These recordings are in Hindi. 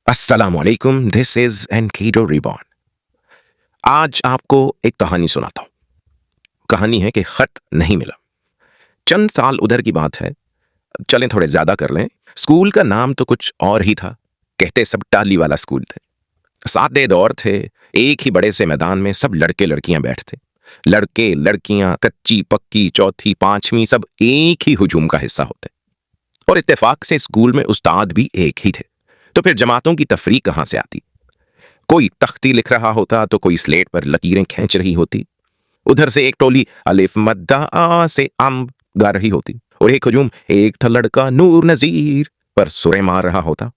अस्सलामुअलैकुम, दिस इज एनकीडो रिबॉर्न। आज आपको एक कहानी सुनाता हूँ। कहानी है कि खत नहीं मिला। चंद साल उधर की बात है, चलें थोड़े ज्यादा कर लें। स्कूल का नाम तो कुछ और ही था, कहते सब टाली वाला स्कूल थे। सादे दौर थे, एक ही बड़े से मैदान में सब लड़के लड़कियां बैठते। लड़के लड़कियां, कच्ची पक्की, चौथी पांचवी, सब एक ही हुजूम का हिस्सा होते। और इत्तेफाक से स्कूल में उस्ताद भी एक ही थे, तो फिर जमातों की तफरीक कहां से आती। कोई तख्ती लिख रहा होता तो कोई स्लेट पर लकीरें खींच रही होती। उधर से एक टोली अलिफ मद्दा आ से अम गा रही होती, और एक हजूम एक था लड़का नूर नजीर पर सुरे मार रहा होता।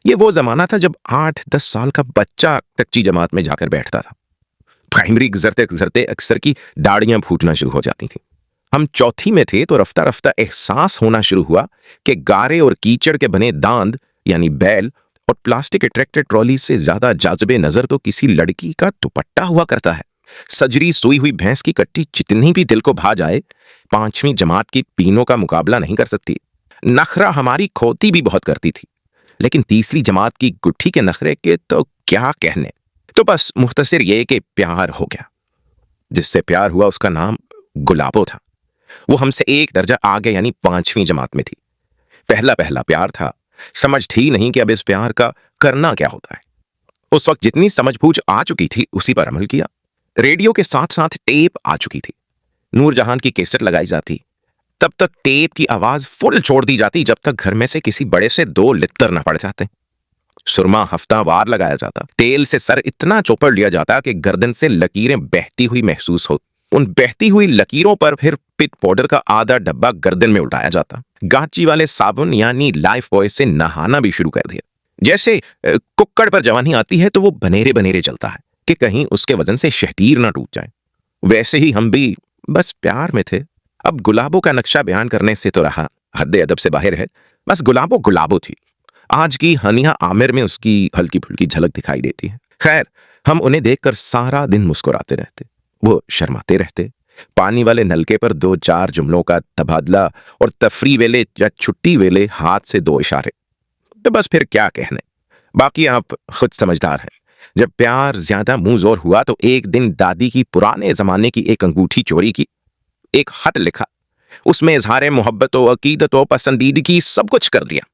ये वो जमाना था जब 8-10 साल का बच्चा कच्ची जमात में जाकर बैठता था। प्राइमरी गुजरते गुजरते अक्सर की दाढ़ियां फूटना शुरू हो जाती थी। हम चौथी में थे तो रफ्ता रफ्ता एहसास होना शुरू हुआ कि गारे और कीचड़ के बने दांद यानी बैल और प्लास्टिक के ट्रैक्टर ट्रॉली से ज्यादा जाज़बे नजर तो किसी लड़की का दुपट्टा हुआ करता है। सजरी सोई हुई भैंस की कट्टी जितनी भी दिल को भा जाए, पांचवी जमात की पीनों का मुकाबला नहीं कर सकती। नखरा हमारी खोती भी बहुत करती थी, लेकिन तीसरी जमात की गुट्ठी के नखरे के तो क्या कहने। तो बस मुख्तसर ये कि प्यार हो गया। जिससे प्यार हुआ उसका नाम गुलाबो था। वो हमसे एक दर्जा आगे यानी पांचवी जमात में थी। पहला पहला प्यार था, समझ थी नहीं कि अब इस प्यार का करना क्या होता है। उस वक्त जितनी समझबूझ आ चुकी थी उसी पर अमल किया। रेडियो के साथ साथ टेप आ चुकी थी। नूरजहान की कैसेट लगाई जाती, तब तक टेप की आवाज फुल छोड़ दी जाती जब तक घर में से किसी बड़े से 2 लित्तर न पड़ जाते। सुरमा हफ्तावार लगाया जाता, तेल से सर इतना चौपड़ लिया जाता कि गर्दन से लकीरें बहती हुई महसूस हो। उन बहती हुई लकीरों पर फिर पिट पाउडर का आधा डब्बा गर्दन में उल्टाया जाता। गाची वाले साबुन यानी लाइफ बॉय से नहाना भी शुरू कर दिया। जैसे कुक्कड़ पर जवानी आती है तो वो बनेरे बनेरे चलता है कि कहीं उसके वजन से शहटीर ना टूट जाए, वैसे ही हम भी बस प्यार में थे। अब गुलाबों का नक्शा बयान करने से तो रहा हद अदब से बाहर है। बस गुलाबो गुलाबो थी। आज की हनिया आमिर में उसकी हल्की फुल्की झलक दिखाई देती है। खैर, हम उन्हें देखकर सारा दिन मुस्कुराते रहते, वो शर्माते रहते। पानी वाले नलके पर 2-4 जुमलों का तबादला, और तफरी वेले या छुट्टी वेले हाथ से 2 इशारे। तो बस फिर क्या कहने, बाकी आप खुद समझदार हैं। जब प्यार ज्यादा मुंह जोर हुआ तो एक दिन दादी की पुराने जमाने की एक अंगूठी चोरी की, एक खत लिखा, उसमें इजहार मोहब्बत व अकीदत व पसंदीदगी सब कुछ कर दिया।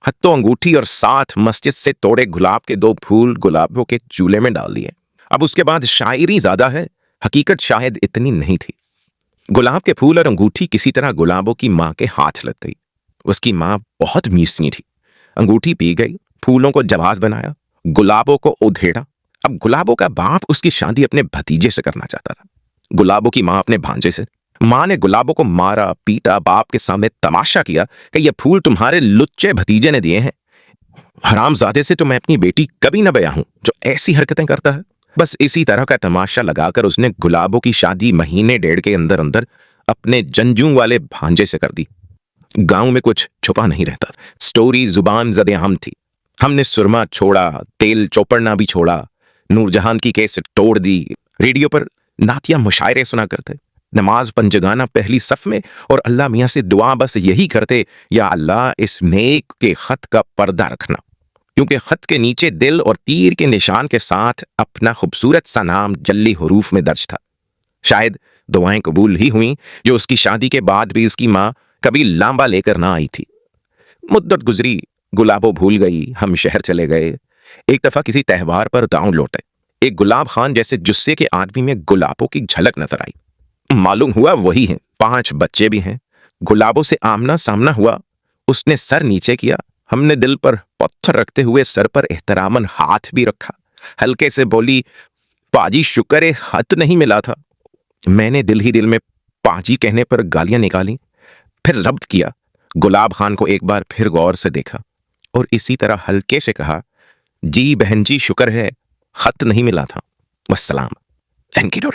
हत्तो अंगूठी और साथ मस्जिद से तोड़े गुलाब के 2 फूल गुलाबों के चूल्हे में डाल दिए। अब उसके बाद शायरी ज्यादा है, हकीकत शायद इतनी नहीं थी। गुलाब के फूल और अंगूठी किसी तरह गुलाबों की माँ के हाथ लग गई। उसकी माँ बहुत मीसनी थी। अंगूठी पी गई, फूलों को जवाज बनाया, गुलाबों को उधेड़ा। अब गुलाबों का बाप उसकी शादी अपने भतीजे से करना चाहता था, गुलाबों की माँ अपने भांजे से। माँ ने गुलाबों को मारा पीटा, बाप के सामने तमाशा किया कि ये फूल तुम्हारे लुच्चे भतीजे ने दिए हैं। हरामजादे से तो मैं अपनी बेटी कभी न बया हूं जो ऐसी हरकतें करता है। बस इसी तरह का तमाशा लगाकर उसने गुलाबों की शादी महीने 1.5 के अंदर अंदर अपने जंजू वाले भांजे से कर दी। गांव में कुछ छुपा नहीं रहता, स्टोरी जुबान जदे हम थी। हमने सुरमा छोड़ा, तेल चौपड़ना भी छोड़ा, नूरजहान की केस तोड़ दी। रेडियो पर नातिया मुशायरे सुना करते, नमाज पंजगाना पहली सफ में, और अल्लाह मियाँ से दुआ बस यही करते, या अल्लाह इस नेक के खत का पर्दा रखना, क्योंकि खत के नीचे दिल और तीर के निशान के साथ अपना खूबसूरत सा नाम जल्ली हरूफ में दर्ज था। शायद दुआएं कबूल ही हुई जो उसकी शादी के बाद भी उसकी माँ कभी लांबा लेकर ना आई थी। मुद्दत गुजरी, गुलाबो भूल गई, हम शहर चले गए। एक दफा किसी त्योहार पर गांव लौटे, एक गुलाब खान जैसे जुस्से के आदमी में गुलाबों की झलक नजर आई। मालूम हुआ वही है, 5 बच्चे भी हैं। गुलाबों से आमना सामना हुआ, उसने सर नीचे किया, हमने दिल पर पत्थर रखते हुए सर पर एहतरामन हाथ भी रखा। हल्के से बोली, पाजी शुक्र है खत नहीं मिला था। मैंने दिल ही दिल में पाजी कहने पर गालियां निकाली, फिर रब्त किया। गुलाब खान को एक बार फिर गौर से देखा और इसी तरह हल्के से कहा, जी बहन जी शुक्र है खत नहीं मिला था। वस्सलाम। Thank you.